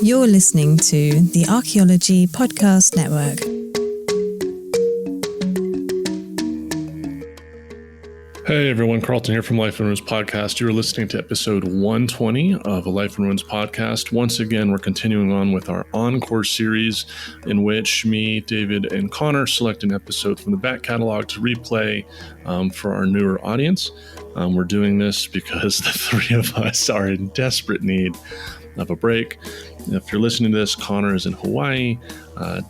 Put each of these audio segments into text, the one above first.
You're listening to the Archaeology Podcast Network. Hey everyone, Carlton here from Life in Ruins Podcast. You're listening to episode 120 of a Life in Ruins podcast. Once again, we're continuing on with our ENCORE series in which me, David, and Connor select an episode from the back catalog to replay for our newer audience. We're doing this because the three of us are in desperate need of a break. If you're listening to this, Connor is in Hawaii.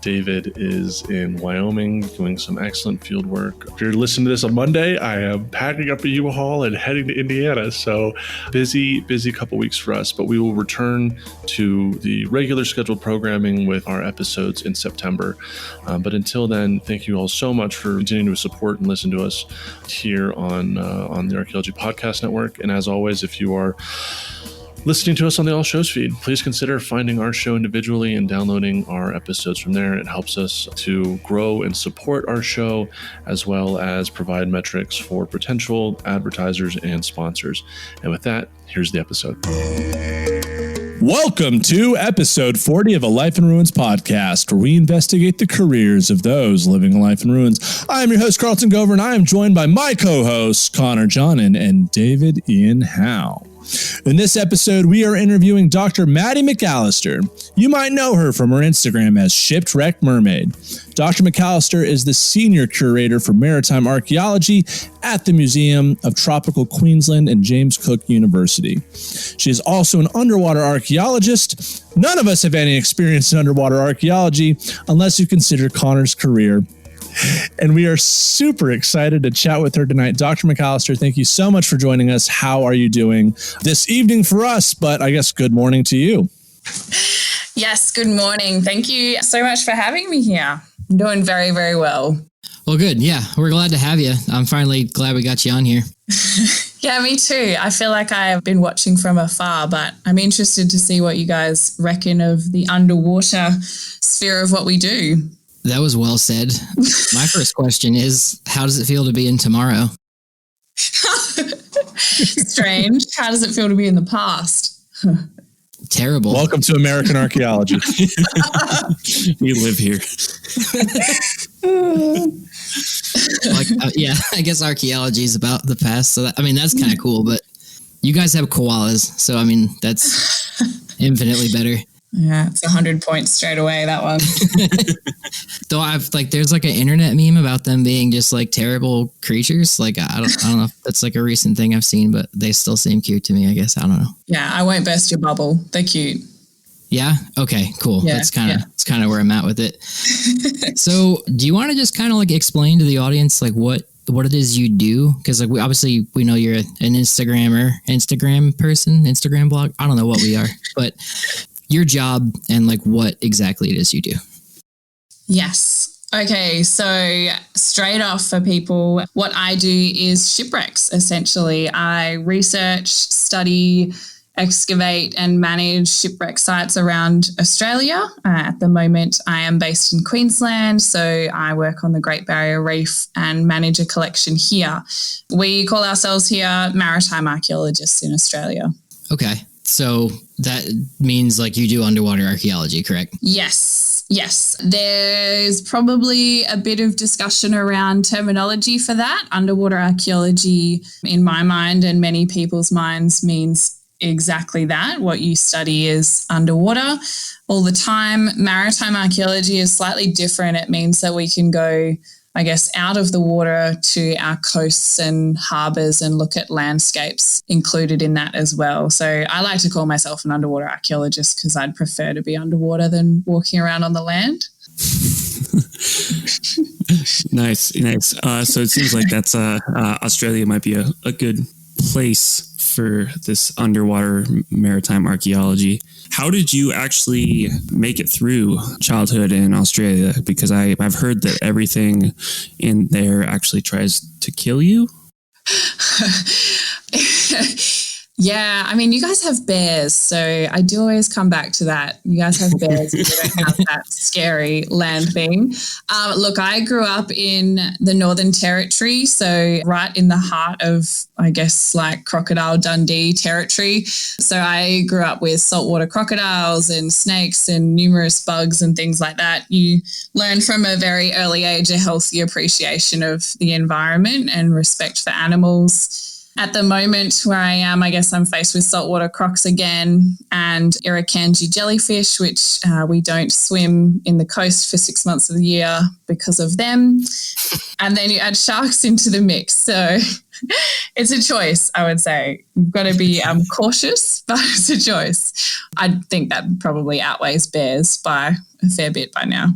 David is in Wyoming doing some excellent field work. If you're listening to this on Monday, I am packing up a U-Haul and heading to Indiana. So busy couple weeks for us, but we will return to the regular scheduled programming with our episodes in September. But until then, thank you all so much for continuing to support and listen to us here on the Archaeology Podcast Network. And as always, if you are listening to us on the All Shows feed, please consider finding our show individually and downloading our episodes from there. It helps us to grow and support our show, as well as provide metrics for potential advertisers and sponsors. And with that, here's the episode. Welcome to episode 40 of a Life in Ruins podcast, where we investigate the careers of those living a life in ruins. I am your host, Carlton Gover, and I am joined by my co-hosts, Connor Johnin and David Ian Howe. In this episode, we are interviewing Dr. Maddy McAllister. You might know her from her Instagram as Shipwreck Mermaid. Dr. McAllister is the Senior Curator for Maritime Archaeology at the Museum of Tropical Queensland and James Cook University. She is also an underwater archaeologist. None of us have any experience in underwater archaeology, unless you consider Connor's career. And we are super excited to chat with her tonight. Dr. McAllister, thank you so much for joining us. How are you doing this evening for us? But I guess good morning to you. Yes, good morning. Thank you so much for having me here. I'm doing very, very well. Well, good. Yeah, we're glad to have you. I'm finally glad we got you on here. Yeah, me too. I feel like I have been watching from afar, but I'm interested to see what you guys reckon of the underwater sphere of what we do. That was well said. My first question is, how does it feel to be in tomorrow? Strange. How does it feel to be in the past? Terrible. Welcome to American Archaeology. We live here. Yeah, I guess archaeology is about the past. So that's kind of cool, but you guys have koalas. So, that's infinitely better. Yeah, it's 100 points straight away, that one. Though there's an internet meme about them being just terrible creatures. I don't know if that's a recent thing I've seen, but they still seem cute to me, I guess. I don't know. Yeah, I won't burst your bubble. They're cute. Yeah. Okay, cool. Yeah, that's kind of where I'm at with it. So do you want to just explain to the audience, what it is you do? Because we know you're an Instagram person, Instagram blog. I don't know what we are, but your job and what exactly it is you do. Yes. Okay. So straight off for people, what I do is shipwrecks. Essentially, I research, study, excavate and manage shipwreck sites around Australia. At the moment, I am based in Queensland, so I work on the Great Barrier Reef and manage a collection here. We call ourselves here maritime archaeologists in Australia. Okay. So that means you do underwater archaeology, correct? Yes. There's probably a bit of discussion around terminology for that. Underwater archaeology, in my mind and many people's minds, means exactly that. What you study is underwater all the time. Maritime archaeology is slightly different. It means that we can go, out of the water to our coasts and harbours and look at landscapes included in that as well. So I like to call myself an underwater archaeologist because I'd prefer to be underwater than walking around on the land. Nice. So it seems like that's Australia might be a good place for this underwater maritime archaeology. How did you actually make it through childhood in Australia? Because I've heard that everything in there actually tries to kill you. Yeah, I mean, you guys have bears, so I do always come back to that. You guys have bears, and you don't have that scary land thing. Look, I grew up in the Northern Territory, so right in the heart of, I guess, like Crocodile Dundee territory. So I grew up with saltwater crocodiles and snakes and numerous bugs and things like that. You learn from a very early age a healthy appreciation of the environment and respect for animals. At the moment where I am, I guess I'm faced with saltwater crocs again and irukandji jellyfish, which we don't swim in the coast for 6 months of the year because of them. And then you add sharks into the mix. So it's a choice, I would say. You've got to be cautious, but it's a choice. I think that probably outweighs bears by a fair bit by now.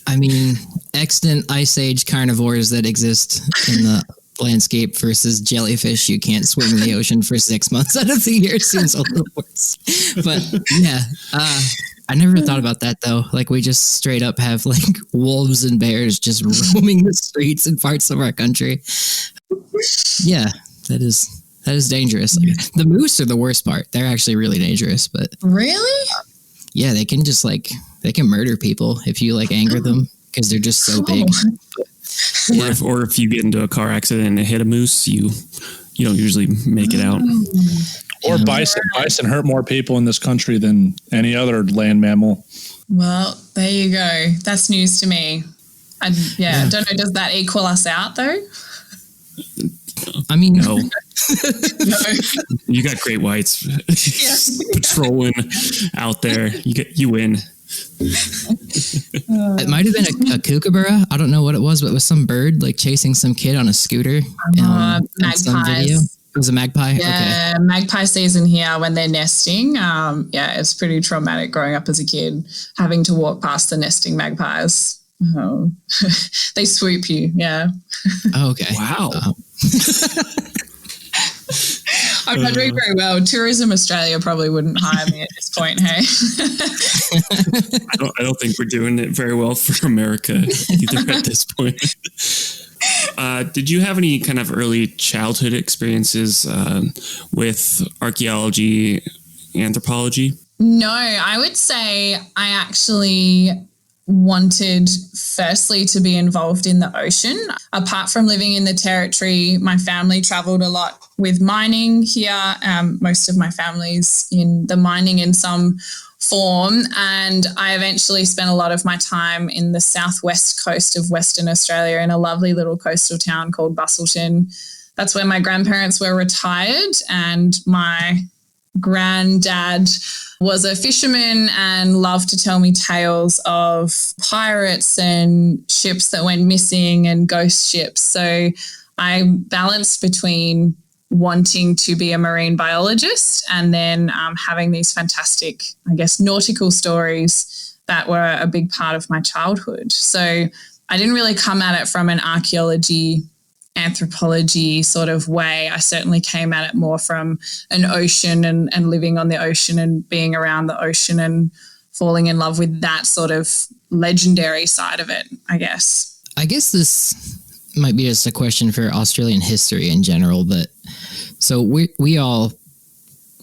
I mean, extant ice age carnivores that exist in the landscape versus jellyfish you can't swim in the ocean for 6 months out of the year seems a little worse. But yeah, I never thought about that though. Like we just straight up have like wolves and bears just roaming the streets in parts of our country. Yeah, that is dangerous. Like, the moose are the worst part. They're actually really dangerous, but really? Yeah, they can just they can murder people if you anger them because they're just so big. Yeah. Or if you get into a car accident and hit a moose, you don't usually make it out. Or bison hurt more people in this country than any other land mammal. Well, there you go. That's news to me. I don't know. Does that equal us out though? I mean, no. You got great whites patrolling out there. You win. It might have been a kookaburra. I don't know what it was, but it was some bird chasing some kid on a scooter. Magpies. It was a magpie? Yeah, okay. Magpie season here when they're nesting. It's pretty traumatic growing up as a kid, having to walk past the nesting magpies. Oh. They swoop you, yeah. Oh, okay. Wow. I'm not doing very well. Tourism Australia probably wouldn't hire me at this point, hey? I don't think we're doing it very well for America either at this point. Did you have any kind of early childhood experiences with archaeology, anthropology? No, I would say I actually wanted firstly to be involved in the ocean. Apart from living in the territory, my family traveled a lot with mining here. Most of my family's in the mining in some form, and I eventually spent a lot of my time in the southwest coast of Western Australia in a lovely little coastal town called Busselton. That's where my grandparents were retired, and my granddad was a fisherman and loved to tell me tales of pirates and ships that went missing and ghost ships. So I balanced between wanting to be a marine biologist and then having these fantastic, I guess, nautical stories that were a big part of my childhood. So I didn't really come at it from an archaeology, anthropology sort of way. I certainly came at it more from an ocean and living on the ocean and being around the ocean and falling in love with that sort of legendary side of it, I guess. I guess this might be just a question for Australian history in general, but so we all,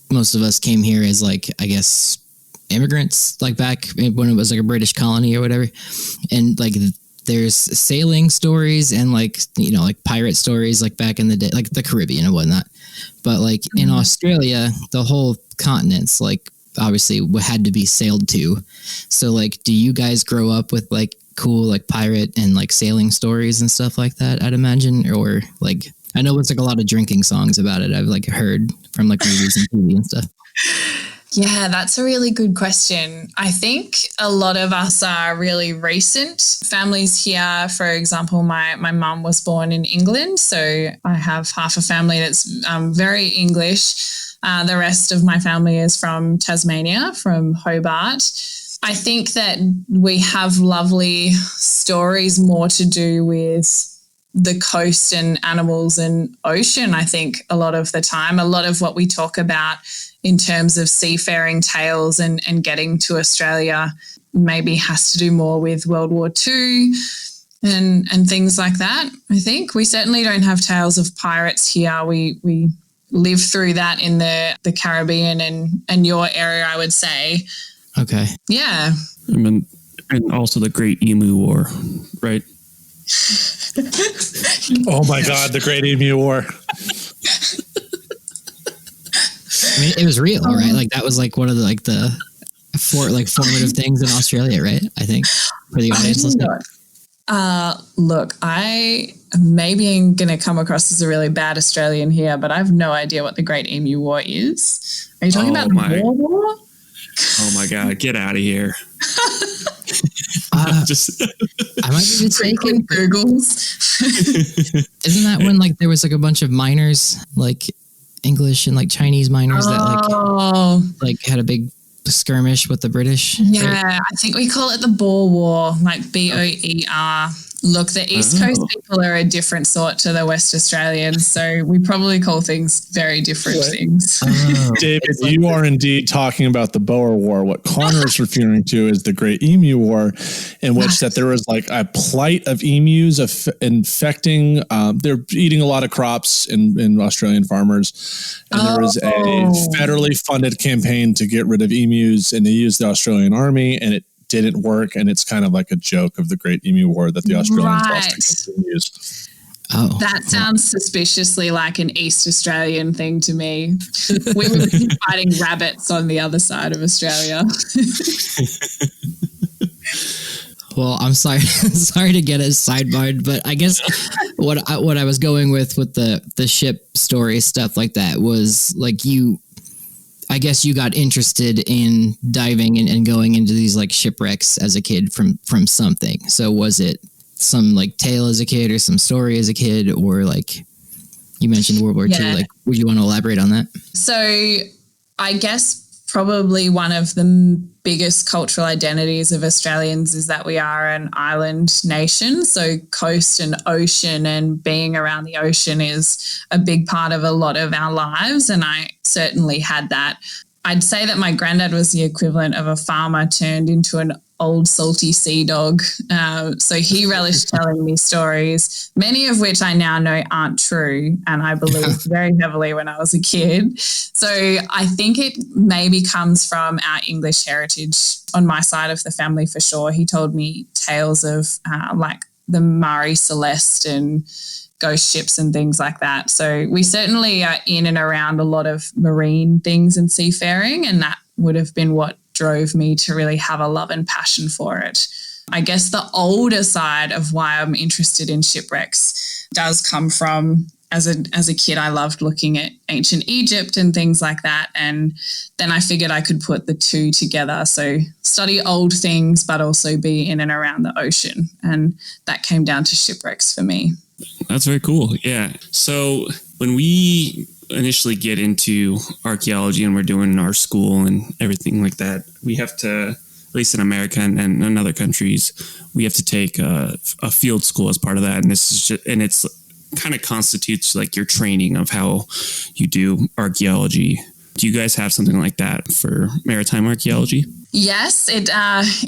most of us came here as I guess immigrants, back when it was a British colony or whatever. And there's sailing stories and pirate stories back in the day, the Caribbean and whatnot. But in Australia, the whole continent's obviously had to be sailed to. So do you guys grow up with cool pirate and sailing stories and stuff like that, I'd imagine? Or I know it's a lot of drinking songs about it. I've heard from movies and TV and stuff. Yeah, that's a really good question. I think a lot of us are really recent families here. For example, my mum was born in England, so I have half a family that's very English. The rest of my family is from Tasmania, from Hobart. I think that we have lovely stories more to do with the coast and animals and ocean, I think, a lot of the time. A lot of what we talk about in terms of seafaring tales and getting to Australia maybe has to do more with World War II and things like that, I think. We certainly don't have tales of pirates here. We lived through that in the Caribbean and your area, I would say. Okay. Yeah. And also the Great Emu War, right? Oh my God, the Great Emu War. I mean, it was real, right? Like that was like one of the formative things in Australia, right? I think for the audience listening. Look, I maybe am going to come across as a really bad Australian here, but I have no idea what the Great Emu War is. Are you talking about the Boer War? Oh my God, get out of here. I might be mistaken. Googles. Isn't that when like there was like a bunch of miners, like English and like Chinese miners that like had a big skirmish with the British? Yeah, right? I think we call it the Boer War, like BOER. Look, the East Coast people are a different sort to the West Australians, so we probably call things very different things. Oh. David, you are indeed talking about the Boer War. What Connor is referring to is the Great Emu War, in which that there was like a plight of emus infecting. They're eating a lot of crops in Australian farmers, and there was a federally funded campaign to get rid of emus, and they used the Australian Army, and it didn't work, and it's kind of like a joke of the Great Emu War that the Australians lost against the emus. Oh, that sounds suspiciously like an East Australian thing to me. We were fighting rabbits on the other side of Australia. Well, I'm sorry to get us sidebarred, but I guess what I was going with the ship story, stuff like that, was like I guess you got interested in diving and going into these like shipwrecks as a kid from something. So was it some like tale as a kid or some story as a kid, or like you mentioned World War II? Like, would you want to elaborate on that? So I guess probably one of the biggest cultural identities of Australians is that we are an island nation. So coast and ocean and being around the ocean is a big part of a lot of our lives. And I certainly had that. I'd say that my granddad was the equivalent of a farmer turned into an old salty sea dog. So he relished telling me stories, many of which I now know aren't true, and I believed very heavily when I was a kid. So I think it maybe comes from our English heritage on my side of the family for sure. He told me tales of like the Mare Celeste and ghost ships and things like that. So we certainly are in and around a lot of marine things and seafaring, and that would have been what drove me to really have a love and passion for it. I guess the older side of why I'm interested in shipwrecks does come from as a kid, I loved looking at ancient Egypt and things like that. And then I figured I could put the two together. So study old things, but also be in and around the ocean. And that came down to shipwrecks for me. That's very cool. Yeah. So when we initially get into archaeology and we're doing our school and everything like that, we have to, at least in America and in other countries, we have to take a field school as part of that. And this is just, and it's kind of constitutes like your training of how you do archaeology. Do you guys have something like that for maritime archaeology? Yes, it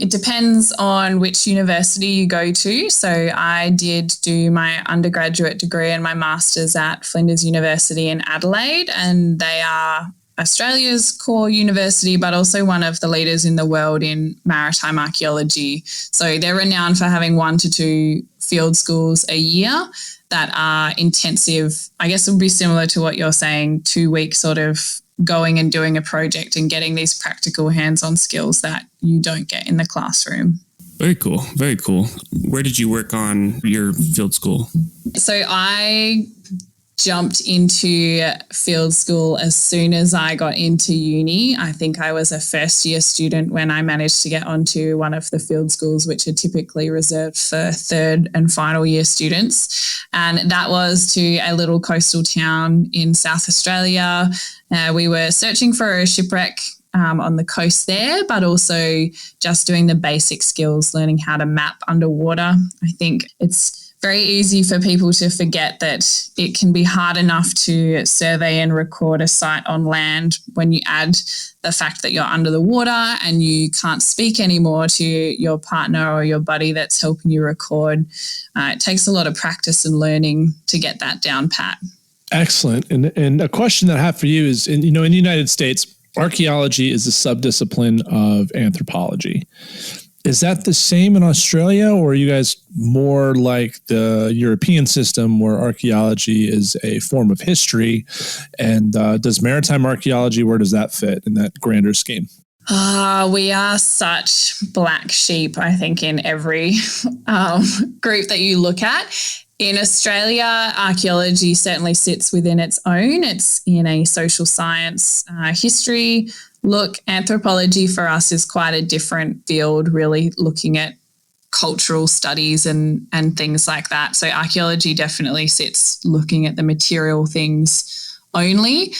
depends on which university you go to. So I did do my undergraduate degree and my master's at Flinders University in Adelaide, and they are Australia's core university, but also one of the leaders in the world in maritime archaeology. So they're renowned for having 1 to 2 field schools a year that are intensive. I guess it would be similar to what you're saying, 2-week sort of going and doing a project and getting these practical hands-on skills that you don't get in the classroom. Very cool. Very cool. Where did you work on your field school? So I jumped into field school as soon as I got into uni. I think I was a first-year student when I managed to get onto one of the field schools, which are typically reserved for third and final year students. And that was to a little coastal town in South Australia. We were searching for a shipwreck on the coast there, but also just doing the basic skills, learning how to map underwater. I think it's very easy for people to forget that it can be hard enough to survey and record a site on land. When you add the fact that you're under the water and you can't speak anymore to your partner or your buddy that's helping you record, it takes a lot of practice and learning to get that down pat. Excellent. And a question that I have for you is, in the United States, archaeology is a subdiscipline of anthropology. Is that the same in Australia, or are you guys more like the European system where archaeology is a form of history? And does maritime archaeology, where does that fit in that grander scheme? We are such black sheep, I think, in every group that you look at. In Australia, archaeology certainly sits within its own. It's in a social science history. Look, anthropology for us is quite a different field, really looking at cultural studies and things like that. So archaeology definitely sits looking at the material things only.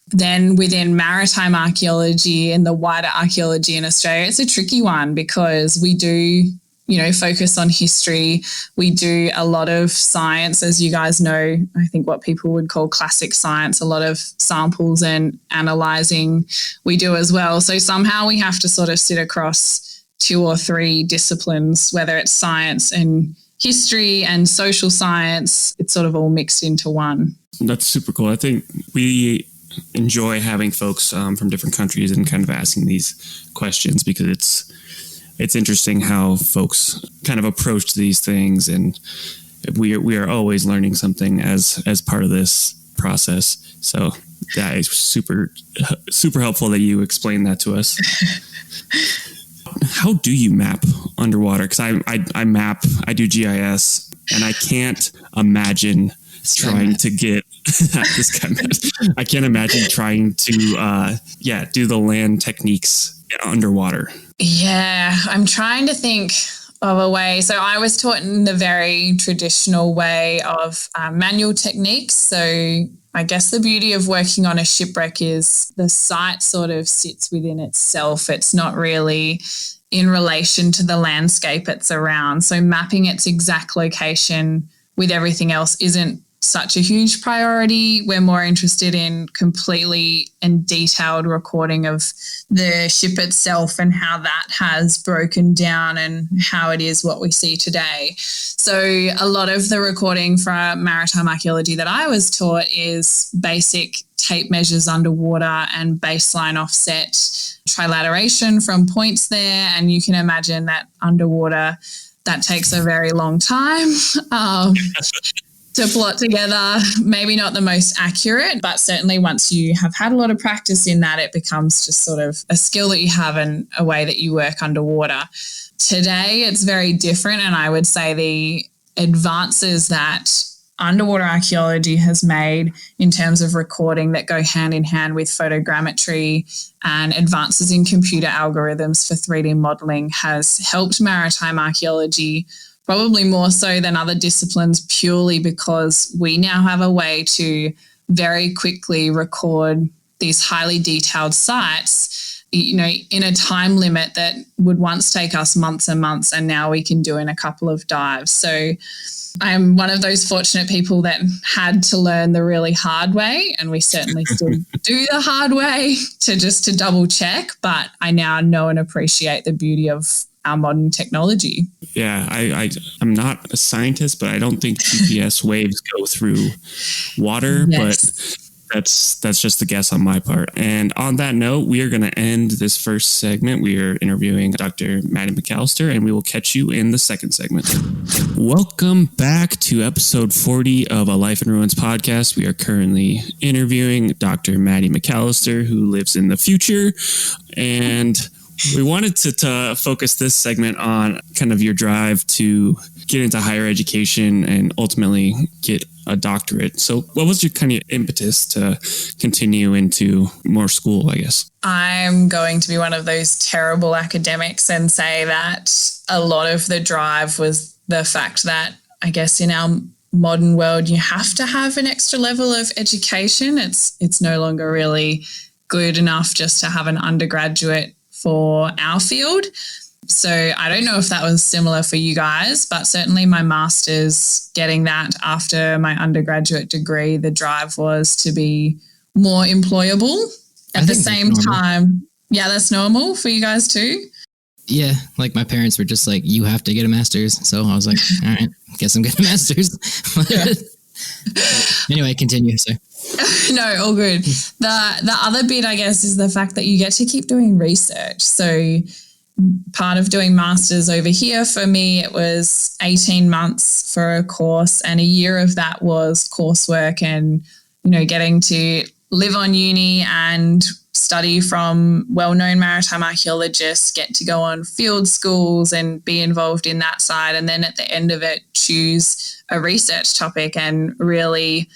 Then within maritime archaeology and the wider archaeology in Australia, it's a tricky one because we do, focus on history. We do a lot of science, as you guys know, I think what people would call classic science, a lot of samples and analysing we do as well. So somehow we have to sort of sit across 2 or 3 disciplines, whether it's science and history and social science, it's sort of all mixed into one. That's super cool. I think we enjoy having folks from different countries and kind of asking these questions because it's interesting how folks kind of approach these things, and we are always learning something as part of this process. So that is super helpful that you explained that to us. How do you map underwater? Because I map, I do GIS, and I can't imagine trying to get this guy. I can't imagine trying to do the land techniques underwater. Yeah, I'm trying to think of a way. So I was taught in the very traditional way of manual techniques. So I guess the beauty of working on a shipwreck is the site sort of sits within itself. It's not really in relation to the landscape it's around. So mapping its exact location with everything else isn't such a huge priority. We're more interested in completely and detailed recording of the ship itself and how that has broken down and how it is what we see today. So a lot of the recording for maritime archaeology that I was taught is basic tape measures underwater and baseline offset trilateration from points there. And you can imagine that underwater, that takes a very long time. To plot together, maybe not the most accurate, but certainly once you have had a lot of practice in that, it becomes just sort of a skill that you have and a way that you work underwater. Today, it's very different, and I would say the advances that underwater archaeology has made in terms of recording that go hand in hand with photogrammetry and advances in computer algorithms for 3D modelling has helped maritime archaeology probably more so than other disciplines, purely because we now have a way to very quickly record these highly detailed sites, in a time limit that would once take us months and months, and now we can do in a couple of dives. So I'm one of those fortunate people that had to learn the really hard way, and we certainly still do the hard way to double check, but I now know and appreciate the beauty of our modern technology. Yeah, I'm not a scientist, but I don't think GPS waves go through water, yes. But that's just a guess on my part. And on that note, we are going to end this first segment. We are interviewing Dr. Maddy McAllister, and we will catch you in the second segment. Welcome back to episode 40 of A Life in Ruins podcast. We are currently interviewing Dr. Maddy McAllister, who lives in the future, and we wanted to focus this segment on kind of your drive to get into higher education and ultimately get a doctorate. So what was your kind of impetus to continue into more school, I guess? I'm going to be one of those terrible academics and say that a lot of the drive was the fact that I guess in our modern world, you have to have an extra level of education. It's no longer really good enough just to have an undergraduate for our field. So I don't know if that was similar for you guys, but certainly my master's, getting that after my undergraduate degree, the drive was to be more employable. At the same time, yeah, that's normal for you guys too? Yeah, like my parents were just like, you have to get a master's. So I was like, all right, guess I'm getting a master's. Anyway, continue, sir. No, all good. The other bit, I guess, is the fact that you get to keep doing research. So part of doing masters over here for me, it was 18 months for a course, and a year of that was coursework and, getting to live on uni and study from well-known maritime archaeologists, get to go on field schools and be involved in that side. And then at the end of it, choose a research topic and really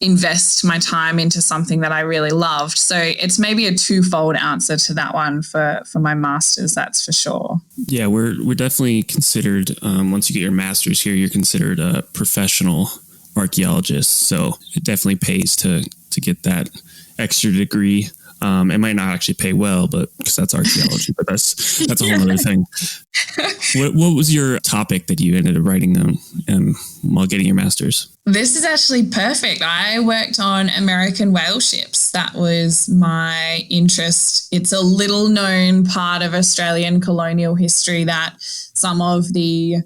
invest my time into something that I really loved. So it's maybe a twofold answer to that one for my master's, that's for sure. Yeah, we're definitely considered, once you get your master's here, you're considered a professional archaeologist. So it definitely pays to get that extra degree. It might not actually pay well, but because that's archaeology, but that's a whole other thing. What was your topic that you ended up writing on while getting your master's? This is actually perfect. I worked on American whale ships. That was my interest. It's a little known part of Australian colonial history that some of the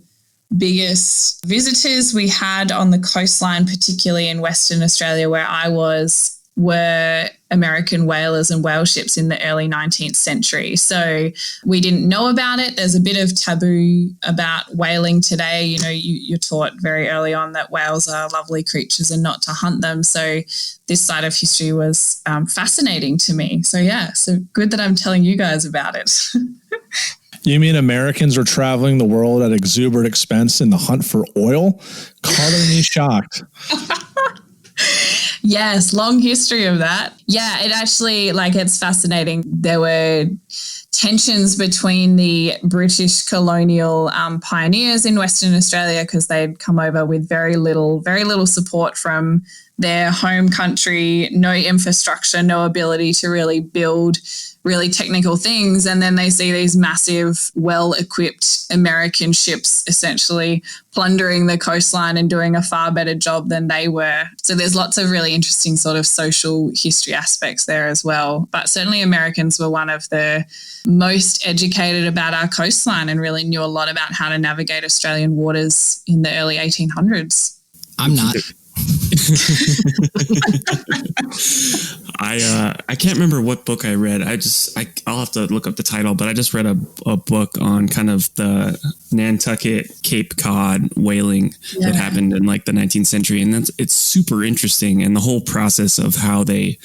biggest visitors we had on the coastline, particularly in Western Australia where I was, were American whalers and whale ships in the early 19th century. So we didn't know about it. There's a bit of taboo about whaling today. You're taught very early on that whales are lovely creatures and not to hunt them. So this side of history was fascinating to me. So yeah, so good that I'm telling you guys about it. You mean Americans are traveling the world at exuberant expense in the hunt for oil? Calling me shocked. Yes, long history of that. Yeah, it actually, it's fascinating. There were tensions between the British colonial pioneers in Western Australia because they'd come over with very little support from their home country, no infrastructure, no ability to really build really technical things. And then they see these massive, well-equipped American ships essentially plundering the coastline and doing a far better job than they were. So there's lots of really interesting sort of social history aspects there as well. But certainly Americans were one of the most educated about our coastline and really knew a lot about how to navigate Australian waters in the early 1800s. I'm not. I can't remember what book I read. I'll have to look up the title, but I just read a book on kind of the Nantucket Cape Cod whaling that happened in the 19th century. And it's super interesting. And the whole process of how they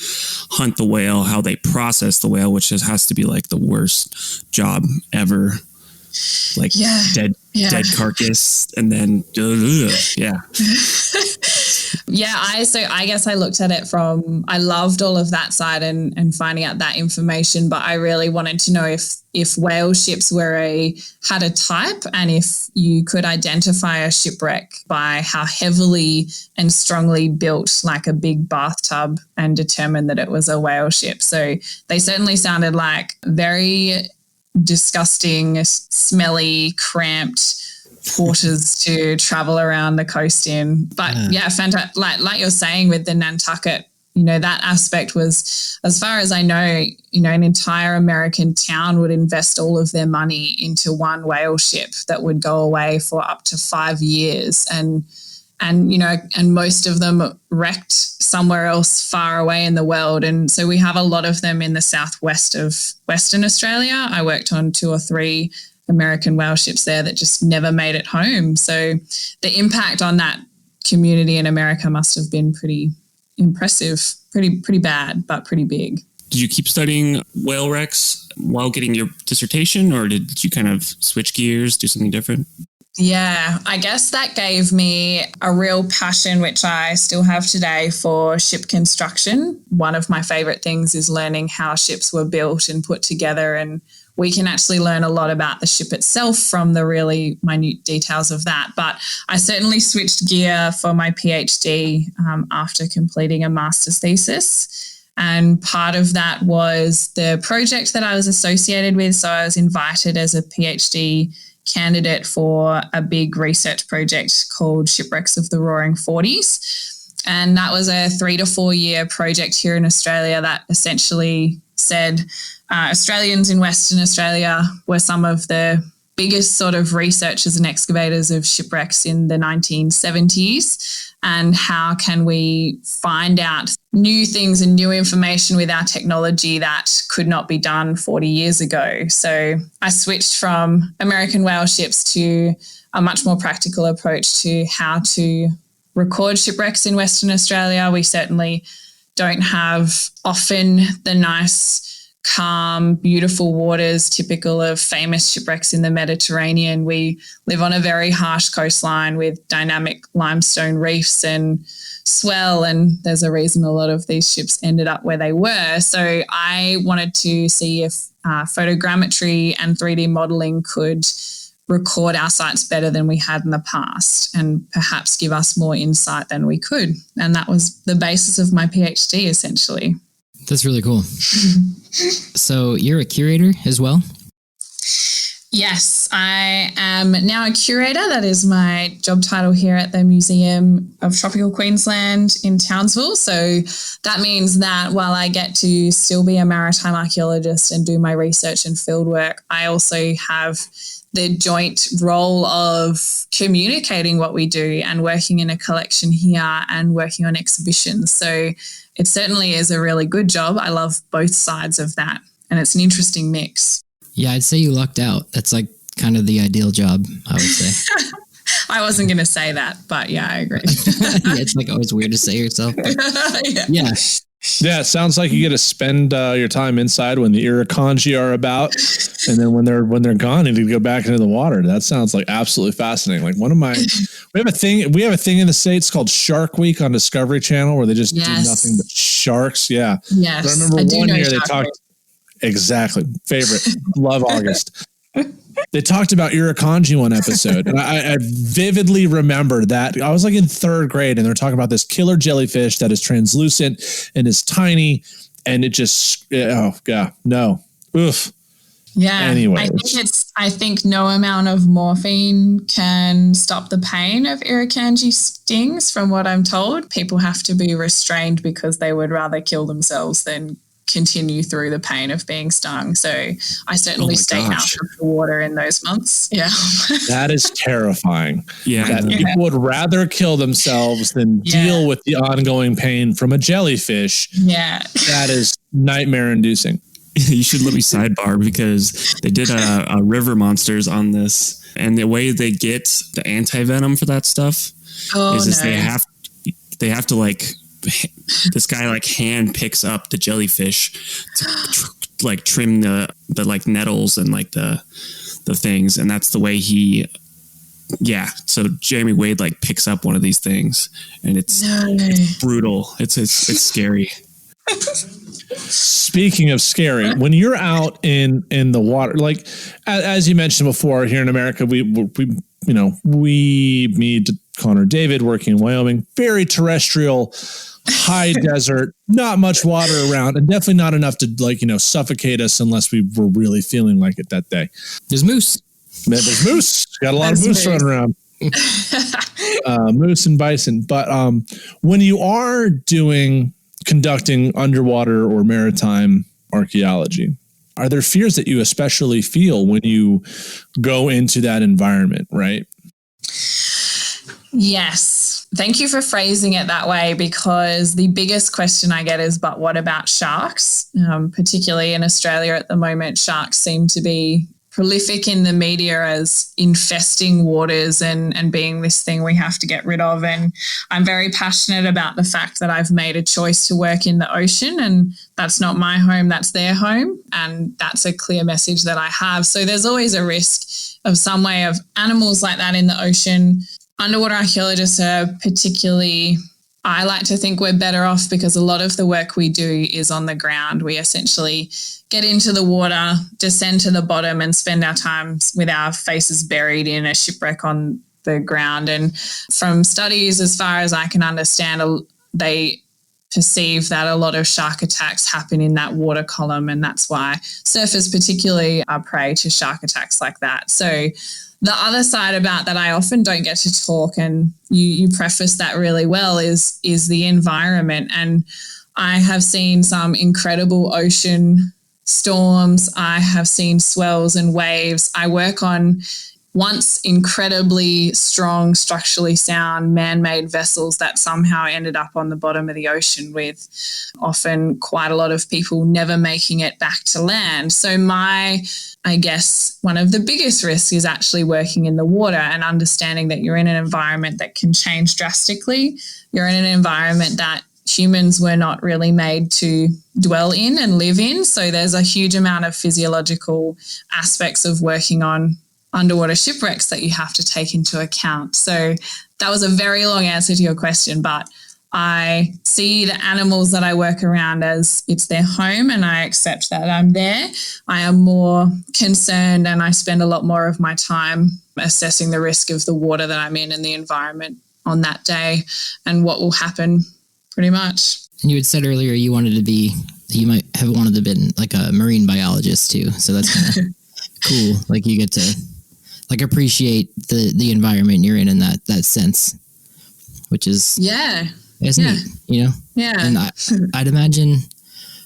hunt the whale, how they process the whale, which has to be the worst job ever. Dead carcass and then I guess I looked at it from, I loved all of that side and finding out that information, but I really wanted to know if whale ships had a type and if you could identify a shipwreck by how heavily and strongly built, like a big bathtub, and determine that it was a whale ship. So they certainly sounded like very disgusting, smelly, cramped waters to travel around the coast in. But fantastic. Like you're saying with the Nantucket, that aspect was, as far as I know, an entire American town would invest all of their money into one whale ship that would go away for up to 5 years. And most of them wrecked somewhere else far away in the world. And so we have a lot of them in the southwest of Western Australia. I worked on 2 or 3 American whale ships there that just never made it home. So the impact on that community in America must have been pretty impressive, pretty bad, but pretty big. Did you keep studying whale wrecks while getting your dissertation, or did you kind of switch gears, do something different? Yeah, I guess that gave me a real passion, which I still have today, for ship construction. One of my favorite things is learning how ships were built and put together, and we can actually learn a lot about the ship itself from the really minute details of that. But I certainly switched gear for my PhD after completing a master's thesis. And part of that was the project that I was associated with. So I was invited as a PhD candidate for a big research project called Shipwrecks of the Roaring Forties. And that was a 3 to 4 year project here in Australia that essentially said Australians in Western Australia were some of the biggest sort of researchers and excavators of shipwrecks in the 1970s. And how can we find out new things and new information with our technology that could not be done 40 years ago? So I switched from American whale ships to a much more practical approach to how to record shipwrecks in Western Australia. We certainly don't have often the nice, calm, beautiful waters typical of famous shipwrecks in the Mediterranean. We live on a very harsh coastline with dynamic limestone reefs and swell, and there's a reason a lot of these ships ended up where they were. So I wanted to see if photogrammetry and 3D modelling could record our sites better than we had in the past and perhaps give us more insight than we could. And that was the basis of my PhD, essentially. That's really cool. So you're a curator as well? Yes, I am now a curator. That is my job title here at the Museum of Tropical Queensland in Townsville. So that means that while I get to still be a maritime archaeologist and do my research and fieldwork, I also have the joint role of communicating what we do and working in a collection here and working on exhibitions. So it certainly is a really good job. I love both sides of that, and it's an interesting mix. Yeah, I'd say you lucked out. That's like kind of the ideal job, I would say. I wasn't going to say that, but yeah, I agree. Yeah, it's like always weird to say yourself. Yeah. Yeah, it sounds like you get to spend your time inside when the irukandji are about, and then when they're gone, you need to go back into the water. That sounds like absolutely fascinating. Like we have a thing in the States called Shark Week on Discovery Channel where they just do nothing but sharks. Yeah. Yes. I remember one year they talked. Exactly. Favorite. Love August. They talked about irukandji one episode, and I vividly remember that. I was like in third grade, and they're talking about this killer jellyfish that is translucent and is tiny, and it just, oh, God, no. Oof. Yeah. Anyway, I think no amount of morphine can stop the pain of irukandji stings, from what I'm told. People have to be restrained because they would rather kill themselves than continue through the pain of being stung. So I certainly stay out of the water in those months. Yeah. That is terrifying. Yeah. People would rather kill themselves than deal with the ongoing pain from a jellyfish. Yeah. That is nightmare inducing. You should let me sidebar, because they did a River Monsters on this, and the way they get the anti-venom for that stuff is they have to like, this guy like hand picks up the jellyfish to like trim the like nettles and like the things, and that's the way so Jamie Wade like picks up one of these things, and it's brutal. It's scary. Speaking of scary, when you're out in the water, like as you mentioned before, here in America, we me, Connor, David, working in Wyoming, very terrestrial, high desert, not much water around, and definitely not enough to suffocate us unless we were really feeling like it that day. There's moose. There's moose. Got a lot of moose running around. Moose and bison. But when you are conducting underwater or maritime archaeology, are there fears that you especially feel when you go into that environment, right? Yes. Thank you for phrasing it that way, because the biggest question I get is, but what about sharks? Particularly in Australia at the moment, sharks seem to be prolific in the media as infesting waters and being this thing we have to get rid of. And I'm very passionate about the fact that I've made a choice to work in the ocean, and that's not my home, that's their home. And that's a clear message that I have. So there's always a risk of some way of animals like that in the ocean. Underwater archaeologists are particularly, I like to think we're better off because a lot of the work we do is on the ground. We essentially get into the water, descend to the bottom, and spend our time with our faces buried in a shipwreck on the ground. And from studies, as far as I can understand, they perceive that a lot of shark attacks happen in that water column, and that's why surfers particularly are prey to shark attacks like that. So the other side about that I often don't get to talk, and you preface that really well, is the environment. And I have seen some incredible ocean storms. I have seen swells and waves. I work on once incredibly strong, structurally sound man-made vessels that somehow ended up on the bottom of the ocean, with often quite a lot of people never making it back to land. So I guess one of the biggest risks is actually working in the water and understanding that you're in an environment that can change drastically. You're in an environment that humans were not really made to dwell in and live in. So there's a huge amount of physiological aspects of working on underwater shipwrecks that you have to take into account. So that was a very long answer to your question, but I see the animals that I work around as it's their home, and I accept that I'm there. I am more concerned, and I spend a lot more of my time assessing the risk of the water that I'm in and the environment on that day and what will happen pretty much. And you had said earlier you might have wanted to be like a marine biologist too. So that's kind of cool. Like you get to like appreciate the environment you're in that sense, which is it's neat, you know? Yeah. And I'd imagine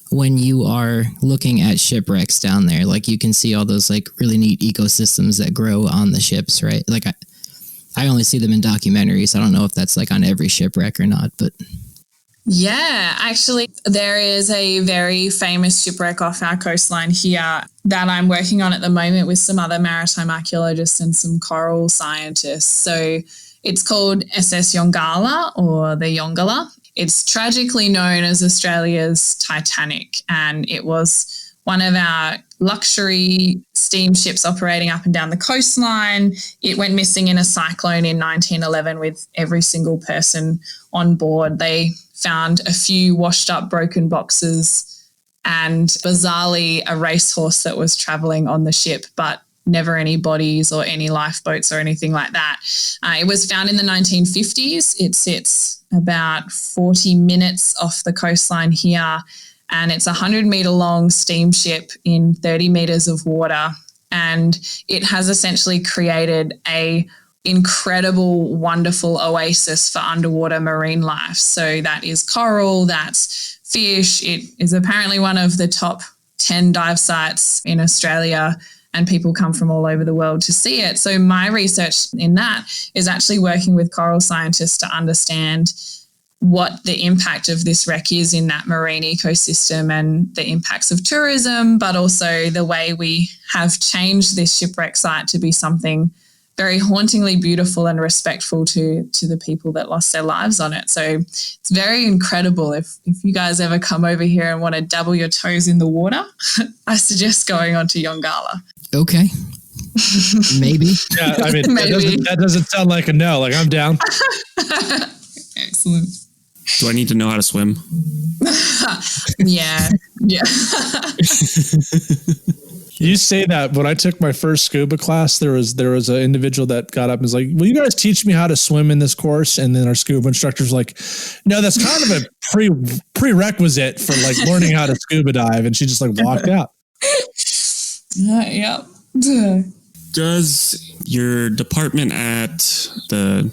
when you are looking at shipwrecks down there, like you can see all those like really neat ecosystems that grow on the ships, right? Like I only see them in documentaries. I don't know if that's like on every shipwreck or not, but yeah, actually, there is a very famous shipwreck off our coastline here that I'm working on at the moment with some other maritime archaeologists and some coral scientists. So it's called SS Yongala, or the Yongala. It's tragically known as Australia's Titanic, and it was one of our luxury steamships operating up and down the coastline. It went missing in a cyclone in 1911 with every single person on board. They found a few washed up broken boxes and bizarrely a racehorse that was travelling on the ship, but never any bodies or any lifeboats or anything like that. It was found in the 1950s. It sits about 40 minutes off the coastline here, and it's a 100-metre long steamship in 30 metres of water, and it has essentially created a incredible, wonderful oasis for underwater marine life. So that is coral, that's fish. It is apparently one of the top 10 dive sites in Australia, and people come from all over the world to see it. So my research in that is actually working with coral scientists to understand what the impact of this wreck is in that marine ecosystem and the impacts of tourism, but also the way we have changed this shipwreck site to be something very hauntingly beautiful and respectful to the people that lost their lives on it. So it's very incredible. If you guys ever come over here and want to dabble your toes in the water, I suggest going on to Yongala. Okay. Maybe. Yeah, I mean, that doesn't sound like a no. Like, I'm down. Excellent. Do I need to know how to swim? Yeah. You say that. When I took my first scuba class, there was an individual that got up and was like, "Will you guys teach me how to swim in this course?" And then our scuba instructor's like, "No, that's kind of a prerequisite for like learning how to scuba dive." And she just like walked out. Yep. Does your department at the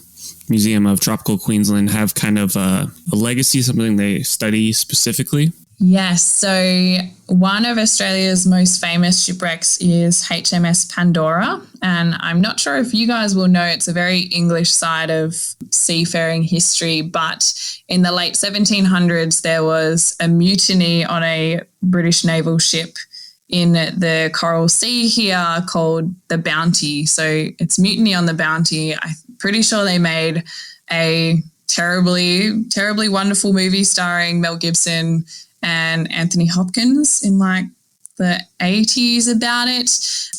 Museum of Tropical Queensland have kind of a legacy, something they study specifically? Yes. So one of Australia's most famous shipwrecks is HMS Pandora. And I'm not sure if you guys will know, it's a very English side of seafaring history, but in the late 1700s, there was a mutiny on a British naval ship in the Coral Sea here called the Bounty. So it's Mutiny on the Bounty. I'm pretty sure they made a terribly, terribly wonderful movie starring Mel Gibson and Anthony Hopkins in like the 80s about it.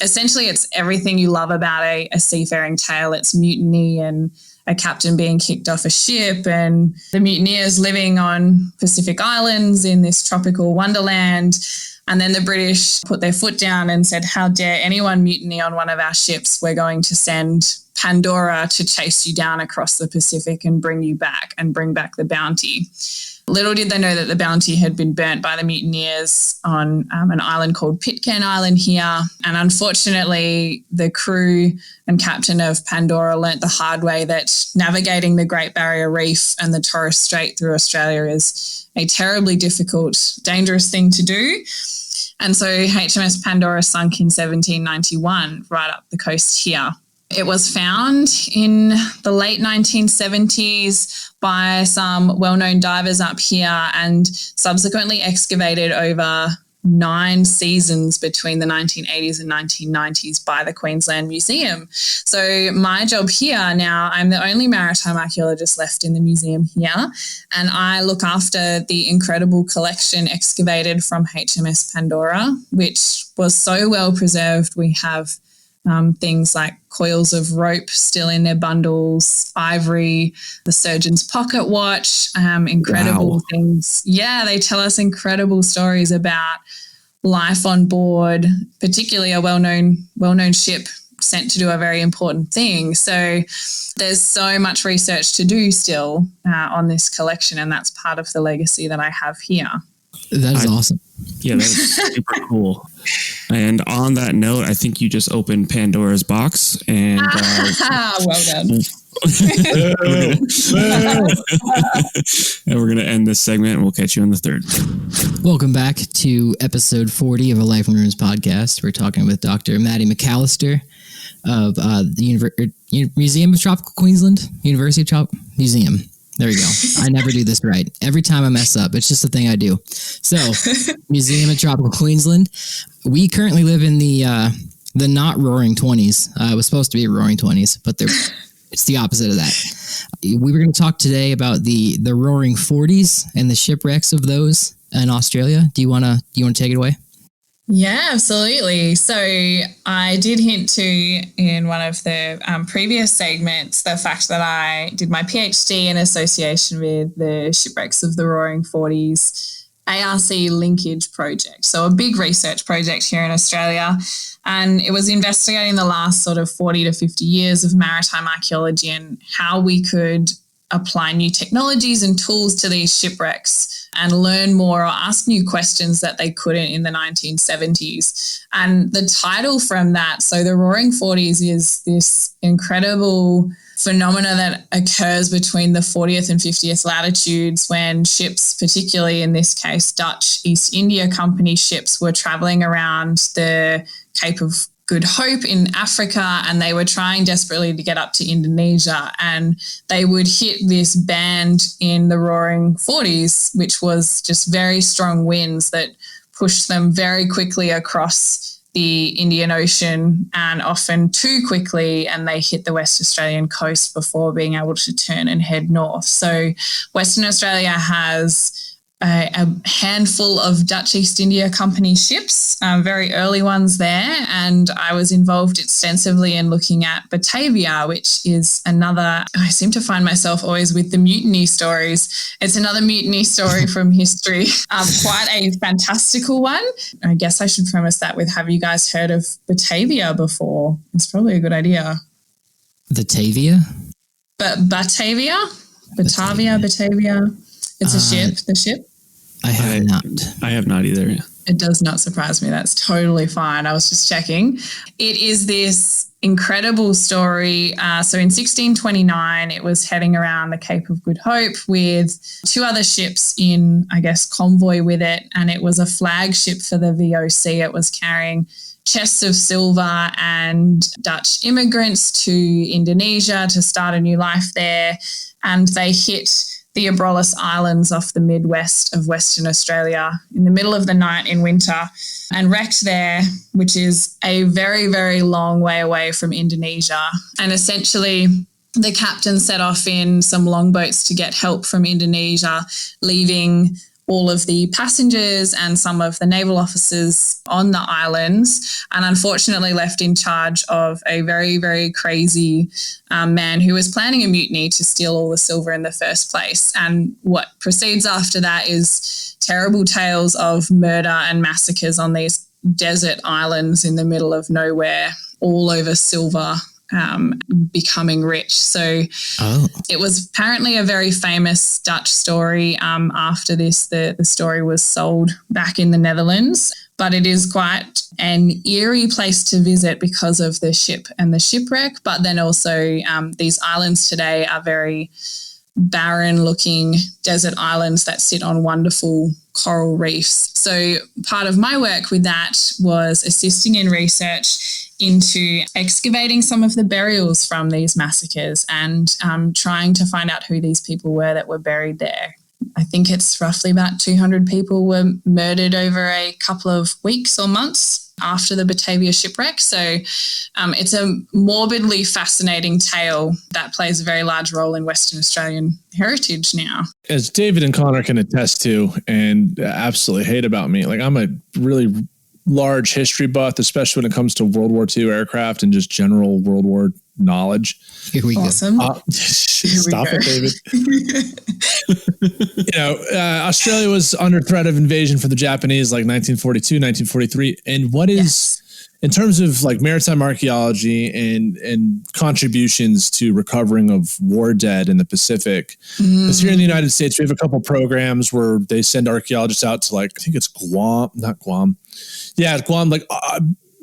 Essentially, it's everything you love about a seafaring tale. It's mutiny and a captain being kicked off a ship and the mutineers living on Pacific Islands in this tropical wonderland. And then the British put their foot down and said, "How dare anyone mutiny on one of our ships? We're going to send Pandora to chase you down across the Pacific and bring you back and bring back the Bounty." Little did they know that the Bounty had been burnt by the mutineers on an island called Pitcairn Island here. And unfortunately, the crew and captain of Pandora learnt the hard way that navigating the Great Barrier Reef and the Torres Strait through Australia is a terribly difficult, dangerous thing to do. And so HMS Pandora sunk in 1791 right up the coast here. It was found in the late 1970s by some well-known divers up here and subsequently excavated over 9 seasons between the 1980s and 1990s by the Queensland Museum. So my job here now, I'm the only maritime archaeologist left in the museum here, and I look after the incredible collection excavated from HMS Pandora, which was so well preserved. We have things like coils of rope still in their bundles, ivory, the surgeon's pocket watch, incredible things. Yeah, they tell us incredible stories about life on board, particularly a well-known ship sent to do a very important thing. So there's so much research to do still on this collection, and that's part of the legacy that I have here. That is awesome. Yeah, that is super cool. And on that note, I think you just opened Pandora's box, and well done. And we're going to end this segment, and we'll catch you on the third. Welcome back to episode 40 of a Life in Ruins podcast. We're talking with Dr. Maddy McAllister of the Museum of Tropical Queensland, University of Tropical Museum. There you go. I never do this right. Every time I mess up, it's just a thing I do. So, Museum of Tropical Queensland. We currently live in the not roaring 20s. It was supposed to be roaring 20s, but it's the opposite of that. We were going to talk today about the roaring 40s and the shipwrecks of those in Australia. Do you want to take it away? Yeah, absolutely. So I did hint to in one of the previous segments the fact that I did my PhD in association with the Shipwrecks of the Roaring 40s ARC linkage project. So a big research project here in Australia. And it was investigating the last sort of 40 to 50 years of maritime archaeology and how we could apply new technologies and tools to these shipwrecks and learn more or ask new questions that they couldn't in the 1970s. And the title from that, so the Roaring 40s, is this incredible phenomena that occurs between the 40th and 50th latitudes when ships, particularly in this case Dutch East India Company ships, were travelling around the Cape of Good Hope in Africa, and they were trying desperately to get up to Indonesia, and they would hit this band in the Roaring 40s, which was just very strong winds that pushed them very quickly across the Indian Ocean, and often too quickly, and they hit the West Australian coast before being able to turn and head north. So Western Australia has a handful of Dutch East India Company ships, very early ones there, and I was involved extensively in looking at Batavia, which is another, I seem to find myself always with the mutiny stories. It's another mutiny story from history, quite a fantastical one. I guess I should premise that with, have you guys heard of Batavia before? It's probably a good idea. Batavia? Batavia. It's a ship, the ship. I have not. I have not either. It does not surprise me. That's totally fine. I was just checking. It is this incredible story. So in 1629, it was heading around the Cape of Good Hope with 2 other ships in, I guess, convoy with it. And it was a flagship for the VOC. It was carrying chests of silver and Dutch immigrants to Indonesia to start a new life there. And they hit the Abrolhos Islands off the midwest of Western Australia in the middle of the night in winter and wrecked there, which is a very, very long way away from Indonesia. And essentially the captain set off in some longboats to get help from Indonesia, leaving all of the passengers and some of the naval officers on the islands, and unfortunately left in charge of a very, very crazy man who was planning a mutiny to steal all the silver in the first place. And what proceeds after that is terrible tales of murder and massacres on these desert islands in the middle of nowhere, all over silver, becoming rich. So It was apparently a very famous Dutch story. After this, the story was sold back in the Netherlands, but it is quite an eerie place to visit because of the ship and the shipwreck. But then also these islands today are very barren-looking desert islands that sit on wonderful coral reefs. So part of my work with that was assisting in research into excavating some of the burials from these massacres and trying to find out who these people were that were buried there. I think it's roughly about 200 people were murdered over a couple of weeks or months after the Batavia shipwreck. So it's a morbidly fascinating tale that plays a very large role in Western Australian heritage now. As David and Connor can attest to and absolutely hate about me, like I'm a really large history buff, especially when it comes to World War II aircraft and just general World War knowledge. Here we go. Stop it, David. Australia was under threat of invasion from the Japanese like 1942, 1943. And what is, in terms of like maritime archaeology and contributions to recovering of war dead in the Pacific, because here in the United States, we have a couple programs where they send archaeologists out to like, I think it's Guam, like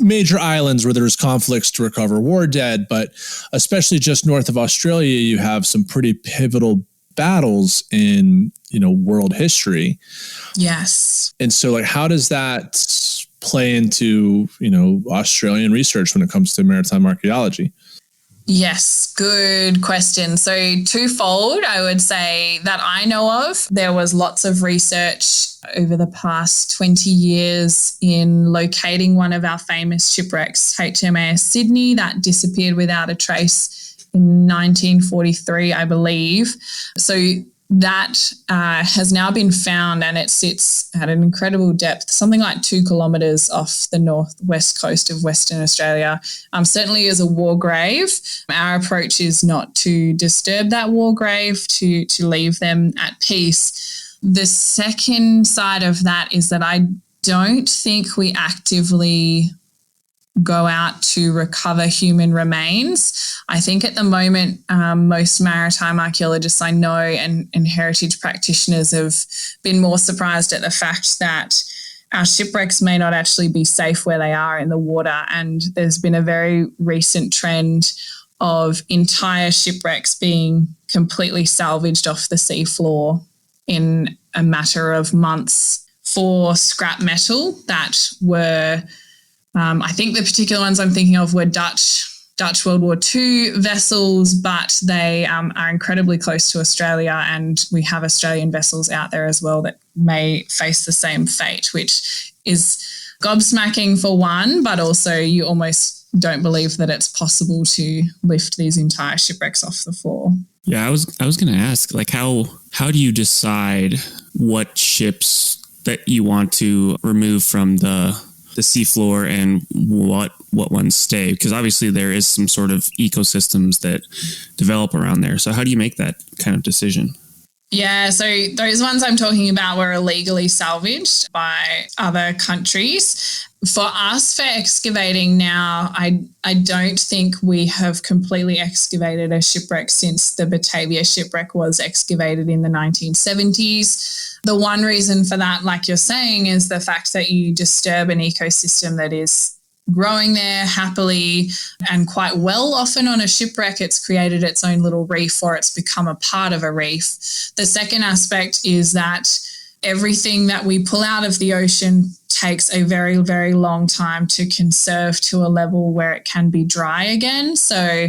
major islands where there's conflicts to recover war dead, but especially just north of Australia, you have some pretty pivotal battles in, world history. Yes. And so like, how does that play into, Australian research when it comes to maritime archaeology? Yes, good question. So twofold, I would say that I know of. There was lots of research over the past 20 years in locating one of our famous shipwrecks, HMAS Sydney, that disappeared without a trace in 1943, I believe. So that has now been found, and it sits at an incredible depth, something like 2 kilometres off the northwest coast of Western Australia. Certainly as a war grave. Our approach is not to disturb that war grave, to leave them at peace. The second side of that is that I don't think we actively go out to recover human remains. I think at the moment, most maritime archaeologists I know and heritage practitioners have been more surprised at the fact that our shipwrecks may not actually be safe where they are in the water. And there's been a very recent trend of entire shipwrecks being completely salvaged off the seafloor in a matter of months for scrap metal that were I think the particular ones I'm thinking of were Dutch World War II vessels, but they are incredibly close to Australia, and we have Australian vessels out there as well that may face the same fate, which is gobsmacking for one, but also you almost don't believe that it's possible to lift these entire shipwrecks off the floor. Yeah, I was going to ask, like, how do you decide what ships that you want to remove from the seafloor and what ones stay? Because obviously there is some sort of ecosystems that develop around there. So how do you make that kind of decision? Yeah, so those ones I'm talking about were illegally salvaged by other countries. For us, for excavating now, I don't think we have completely excavated a shipwreck since the Batavia shipwreck was excavated in the 1970s. The one reason for that, like you're saying, is the fact that you disturb an ecosystem that is growing there happily and quite well. Often on a shipwreck, it's created its own little reef, or it's become a part of a reef. The second aspect is that everything that we pull out of the ocean takes a very, very long time to conserve to a level where it can be dry again. So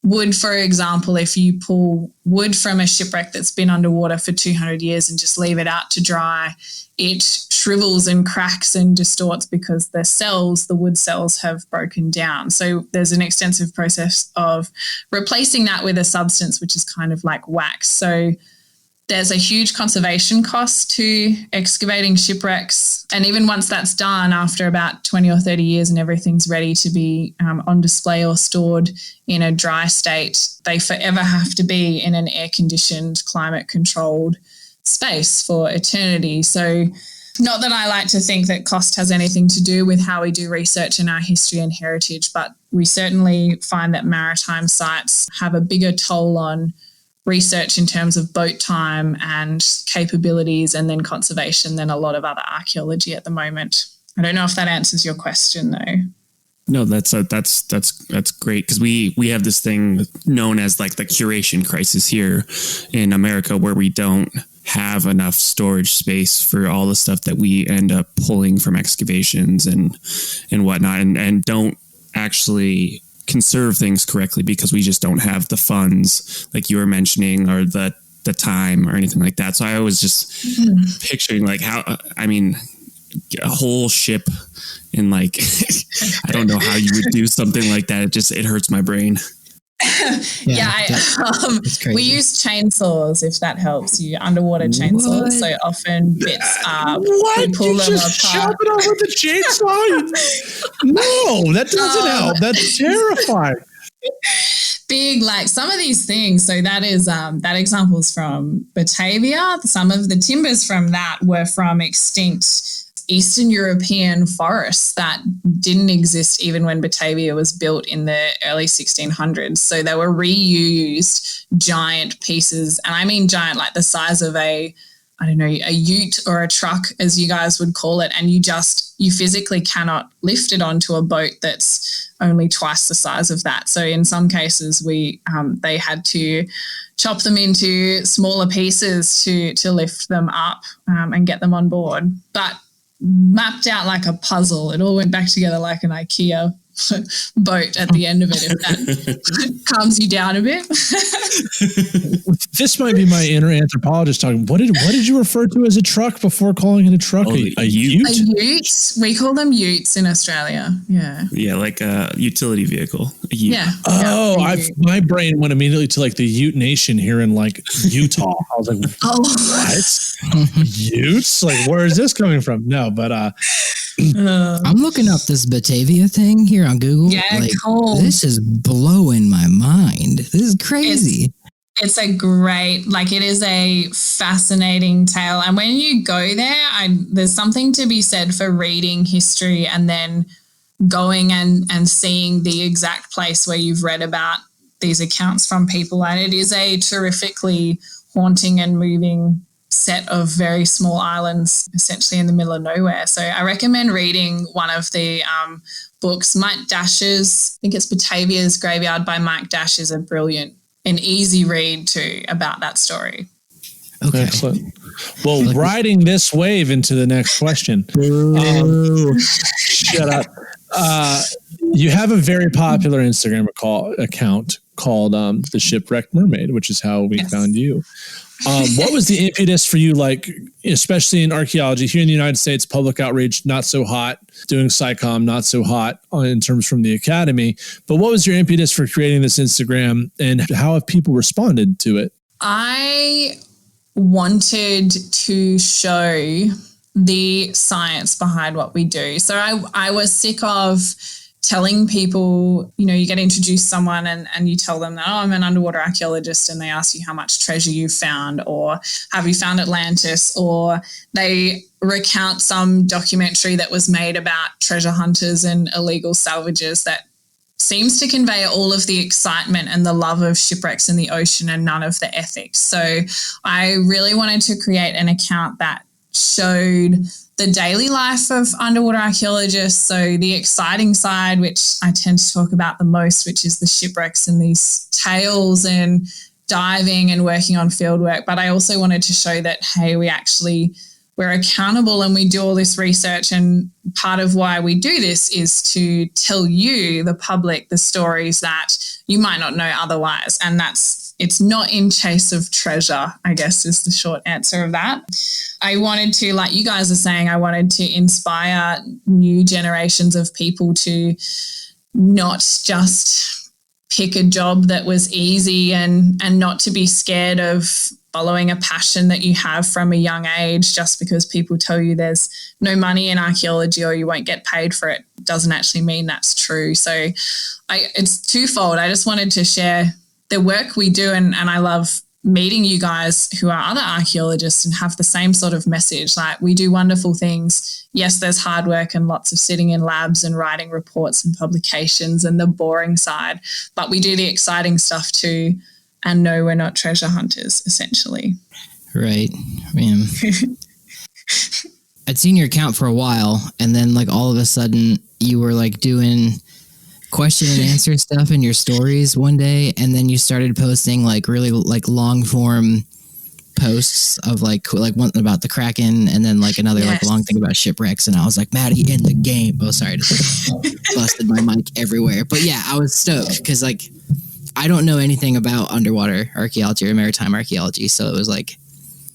wood, for example, if you pull wood from a shipwreck that's been underwater for 200 years and just leave it out to dry, it shrivels and cracks and distorts because the wood cells have broken down. So there's an extensive process of replacing that with a substance which is kind of like wax. So there's a huge conservation cost to excavating shipwrecks. And even once that's done, after about 20 or 30 years and everything's ready to be on display or stored in a dry state, they forever have to be in an air-conditioned, climate-controlled space for eternity. So not that I like to think that cost has anything to do with how we do research in our history and heritage, but we certainly find that maritime sites have a bigger toll on research in terms of boat time and capabilities and then conservation than a lot of other archaeology at the moment. I don't know if that answers your question though. No, that's great, because we have this thing known as like the curation crisis here in America, where we don't have enough storage space for all the stuff that we end up pulling from excavations and whatnot, and don't actually conserve things correctly because we just don't have the funds, like you were mentioning, or the time or anything like that. So I was just picturing like how, I mean, a whole ship in like, I don't know how you would do something like that. It hurts my brain. We use chainsaws, if that helps you, underwater chainsaws. So often bits we pull them apart. Chop it off with the chainsaw? No, that doesn't help. That's terrifying. Big, like some of these things. So that is that example is from Batavia. Some of the timbers from that were from extinct Eastern European forests that didn't exist even when Batavia was built in the early 1600s. So they were reused giant pieces, and I mean giant, like the size of a ute or a truck, as you guys would call it, and you physically cannot lift it onto a boat that's only twice the size of that. So in some cases they had to chop them into smaller pieces to lift them up and get them on board. But mapped out like a puzzle. It all went back together like an IKEA boat at the end of it, if that calms you down a bit. This might be my inner anthropologist talking. What did you refer to as a truck before calling it a truck? A ute? A ute. We call them utes in Australia. Yeah. Yeah, like a utility vehicle. A ute. Yeah. Oh, my brain went immediately to like the Ute Nation here in like Utah. I was like, what? Utes? Like, where is this coming from? No, but I'm looking up this Batavia thing here on Google. Yeah, like, cool. This is blowing my mind. This is crazy. It's a great, like, it is a fascinating tale. And when you go there, there's something to be said for reading history and then going and seeing the exact place where you've read about these accounts from people. And it is a terrifically haunting and moving set of very small islands essentially in the middle of nowhere. So I recommend reading one of the books. Mike Dash's, I think it's Batavia's Graveyard by Mike Dash, is a brilliant and easy read too about that story. Okay. Excellent. Well, riding this wave into the next question. Shut up. You have a very popular Instagram account called The Shipwreck Mermaid, which is how we found you. What was the impetus for you, like, especially in archaeology here in the United States, public outreach, not so hot, doing SciComm, not so hot in terms from the academy, but what was your impetus for creating this Instagram and how have people responded to it? I wanted to show the science behind what we do. So I was sick of telling people, you get introduced to someone and you tell them that, I'm an underwater archaeologist, and they ask you how much treasure you found, or have you found Atlantis, or they recount some documentary that was made about treasure hunters and illegal salvagers that seems to convey all of the excitement and the love of shipwrecks in the ocean and none of the ethics. So I really wanted to create an account that showed the daily life of underwater archaeologists. So the exciting side, which I tend to talk about the most, which is the shipwrecks and these tales and diving and working on fieldwork. But I also wanted to show that, hey, we're accountable and we do all this research. And part of why we do this is to tell you, the public, the stories that you might not know otherwise. And it's not in chase of treasure, I guess, is the short answer of that. I wanted to, like you guys are saying, I wanted to inspire new generations of people to not just pick a job that was easy and not to be scared of following a passion that you have from a young age just because people tell you there's no money in archaeology or you won't get paid for it. Doesn't actually mean that's true. So it's twofold. I just wanted to share the work we do, and I love meeting you guys who are other archaeologists and have the same sort of message. Like, we do wonderful things. Yes, there's hard work and lots of sitting in labs and writing reports and publications and the boring side, but we do the exciting stuff too. And no, we're not treasure hunters, essentially. Right. I'd seen your account for a while, and then like all of a sudden you were like doing question and answer stuff in your stories one day, and then you started posting like really like long form posts of like one about the Kraken, and then like another like long thing about shipwrecks, and I was like, Maddy in the game. Oh, sorry, busted my mic everywhere. But yeah, I was stoked because like I don't know anything about underwater archaeology or maritime archaeology, so it was like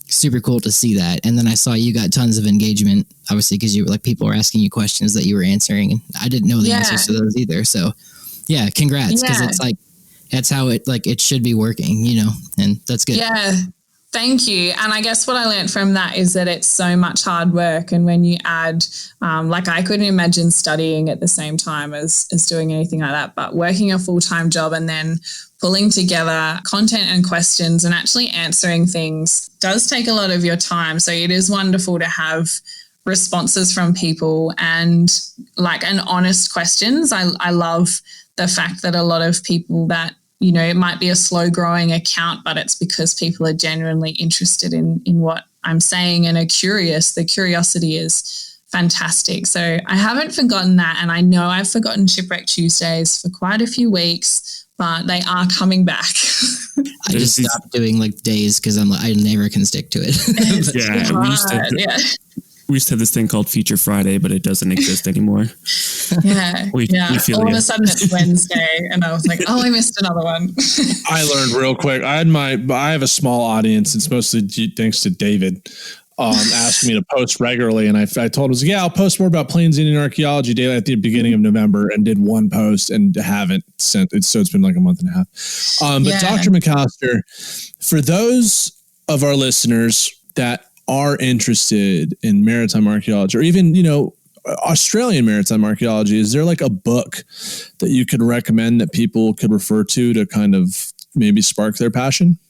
super cool to see that. And then I saw you got tons of engagement, obviously, because you were like people were asking you questions that you were answering, and I didn't know the answers to those either. So yeah, congrats, because it's like that's how it should be working, you know, and that's good. Yeah. Thank you. And I guess what I learned from that is that it's so much hard work. And when you add, like I couldn't imagine studying at the same time as doing anything like that, but working a full-time job and then pulling together content and questions and actually answering things does take a lot of your time. So it is wonderful to have responses from people and like an honest questions. I love the fact that a lot of people that, you know, it might be a slow growing account, but it's because people are genuinely interested in what I'm saying and are curious. The curiosity is fantastic. So I haven't forgotten that. And I know I've forgotten Shipwreck Tuesdays for quite a few weeks, but they are coming back. I just stopped doing like days because I never can stick to it. We used to have this thing called Feature Friday, but it doesn't exist anymore. We feel all of a sudden it's Wednesday, and I was like, oh, I missed another one. I learned real quick. I have a small audience. It's mostly thanks to David asking me to post regularly. And I told him, I'll post more about Plains Indian archaeology daily at the beginning of November, and did one post and haven't sent it. So it's been like a month and a half. But Dr. McAllister, for those of our listeners that are interested in maritime archaeology, or even, you know, Australian maritime archaeology, is there like a book that you could recommend that people could refer to kind of maybe spark their passion?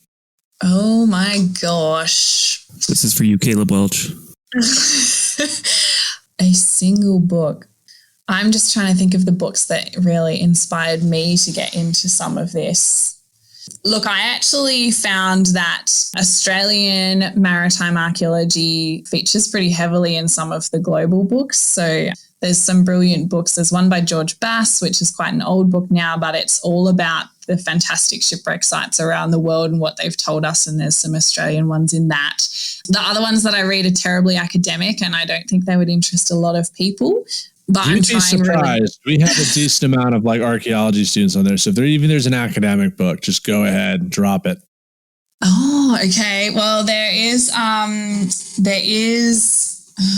Oh my gosh. This is for you, Caleb Welch. A single book. I'm just trying to think of the books that really inspired me to get into some of this. Look, I actually found that Australian maritime archaeology features pretty heavily in some of the global books. So there's some brilliant books. There's one by George Bass, which is quite an old book now, but it's all about the fantastic shipwreck sites around the world and what they've told us. And there's some Australian ones in that. The other ones that I read are terribly academic, and I don't think they would interest a lot of people. But You'd be surprised. We have a decent amount of like archaeology students on there. So if there's an academic book, just go ahead and drop it. Oh, okay. Well, there is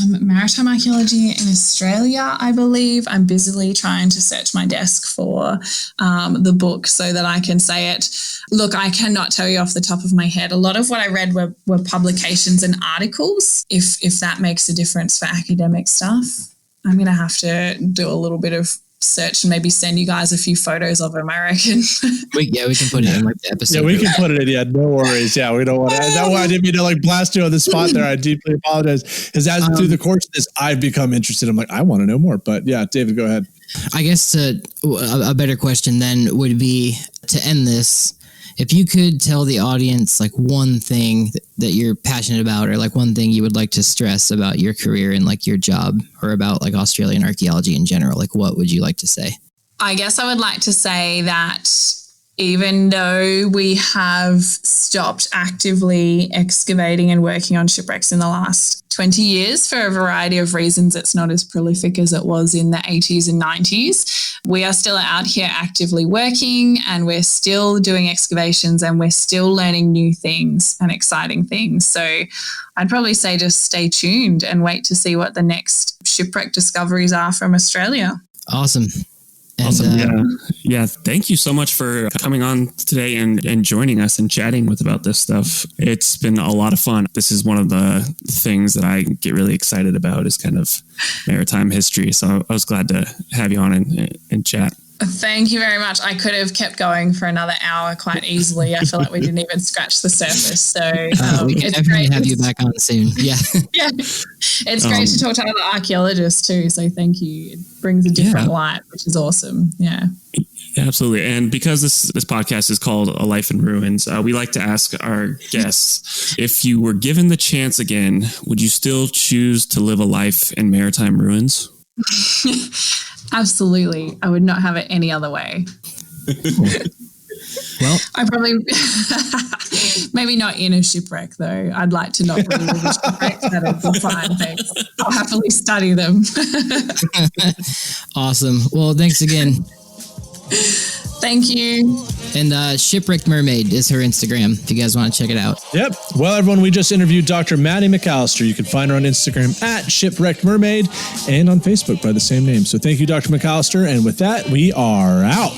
maritime archaeology in Australia, I believe. I'm busily trying to search my desk for the book so that I can say it. Look, I cannot tell you off the top of my head. A lot of what I read were publications and articles, if that makes a difference for academic stuff. I'm going to have to do a little bit of search and maybe send you guys a few photos of them, I reckon. We can put it in like the episode. Yeah, we can put it in. Yeah, no worries. Yeah, we don't want to. That's why I didn't mean to like blast you on the spot there. I deeply apologize. Because as through the course of this, I've become interested. I'm like, I want to know more. But yeah, David, go ahead. I guess a better question then would be to end this. If you could tell the audience like one thing that you're passionate about, or like one thing you would like to stress about your career and like your job, or about like Australian archaeology in general, like what would you like to say? I guess I would like to say that even though we have stopped actively excavating and working on shipwrecks in the last 20 years for a variety of reasons, it's not as prolific as it was in the 80s and 90s. We are still out here actively working, and we're still doing excavations, and we're still learning new things and exciting things. So I'd probably say just stay tuned and wait to see what the next shipwreck discoveries are from Australia. Awesome. Awesome. Yeah. Thank you so much for coming on today and joining us and chatting about this stuff. It's been a lot of fun. This is one of the things that I get really excited about, is kind of maritime history. So I was glad to have you on and chat. Thank you very much. I could have kept going for another hour quite easily. I feel like we didn't even scratch the surface. So we can definitely have you back on soon. Yeah. Yeah. It's great to talk to other archaeologists too. So thank you. It brings a different light, which is awesome. Yeah. Absolutely. And because this podcast is called A Life in Ruins, we like to ask our guests, if you were given the chance again, would you still choose to live a life in maritime ruins? Absolutely. I would not have it any other way. Well, I probably, maybe not in a shipwreck though. I'd like to not relive a shipwreck. That'd be fine, thanks. I'll happily study them. Awesome. Well, thanks again. Thank you. And Shipwrecked Mermaid is her Instagram if you guys want to check it out. Yep. Well, everyone, we just interviewed Dr. Maddy McAllister. You can find her on Instagram at Shipwrecked Mermaid and on Facebook by the same name. So thank you, Dr. McAllister. And with that, we are out.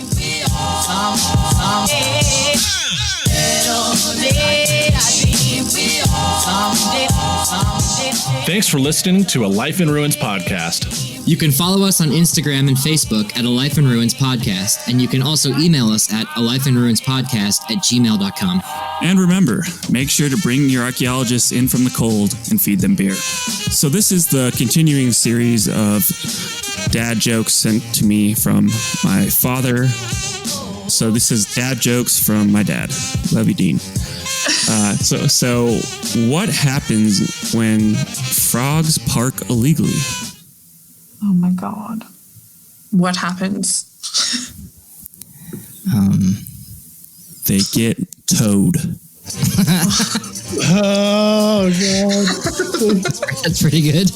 Thanks for listening to A Life in Ruins podcast. You can follow us on Instagram and Facebook at A Life in Ruins Podcast, and you can also email us at alifeinruinspodcast@gmail.com. And remember, make sure to bring your archaeologists in from the cold and feed them beer. So this is the continuing series of dad jokes sent to me from my father. So this is dad jokes from my dad. Love you, Dean. So what happens when frogs park illegally? Oh my God. What happens? They get towed. Oh, God. That's pretty good.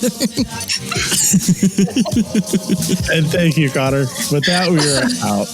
And thank you, Connor. With that, we are out.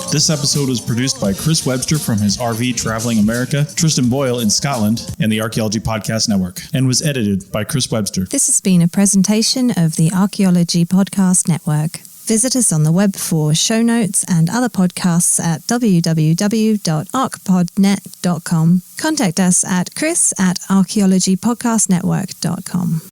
This episode was produced by Chris Webster from his RV Traveling America, Tristan Boyle in Scotland, and the Archaeology Podcast Network, and was edited by Chris Webster. This has been a presentation of the Archaeology Podcast Network. Visit us on the web for show notes and other podcasts at www.archpodnet.com. Contact us at chris@archaeologypodcastnetwork.com.